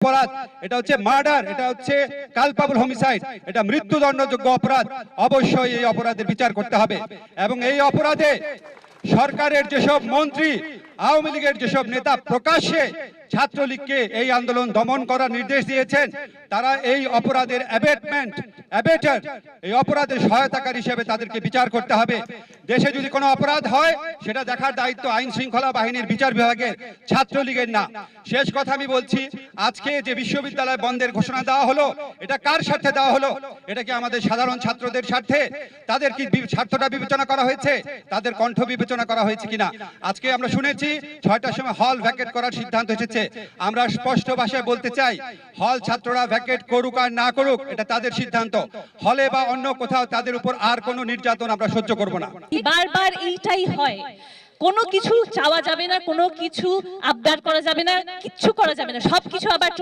অপরাধ, এটা হচ্ছে মার্ডার, এটা হচ্ছে কালপাবল হোমিসাইড, এটা মৃত্যুদণ্ডযোগ্য অপরাধ। অবশ্যই এই অপরাধের বিচার করতে হবে এবং এই অপরাধে সরকারের যেসব মন্ত্রী, আওয়ামী লীগের যেসব নেতা প্রকাশ্যে ছাত্রলীগকে এই আন্দোলন দমন করার নির্দেশ দিয়েছেন, তারা এই অপরাধের অ্যাবেটার, এই অপরাধের সহায়তাকারী হিসেবে তাদেরকে বিচার করতে হবে। দেশে যদি কোনো অপরাধ হয় সেটা দেখার দায়িত্ব আইন শৃঙ্খলা বাহিনীর, বিচার বিভাগের, ছাত্রলীগের না। শেষ কথা আমি বলছি, আজকে যে বিশ্ববিদ্যালয় বন্ধের ঘোষণা দেওয়া হলো, এটা কার স্বার্থে দেওয়া হলো? এটা কি আমাদের সাধারণ ছাত্রদের স্বার্থে? তাদের কি স্বার্থটা বিবেচনা করা হয়েছে? তাদের কণ্ঠ বিবেচনা করা হয়েছে কিনা? আজকে আমরা শুনেছি 6টার সময় হল ভ্যাকেট করার সিদ্ধান্ত এসেছে। আমরা স্পষ্ট ভাষায় বলতে চাই, হল ছাত্ররা ভ্যাকেট করুক আর না করুক, এটা তাদের সিদ্ধান্ত। হলে বা অন্য কোথাও তাদের উপর আর কোনো নির্যাতন আমরা সহ্য করব না। বারবার এইটাই হয়, কোনো কিছু চাওয়া যাবে না, কোনো কিছু আবদার করা যাবে না, কিচ্ছু করা যাবে না, সবকিছু আবার চলে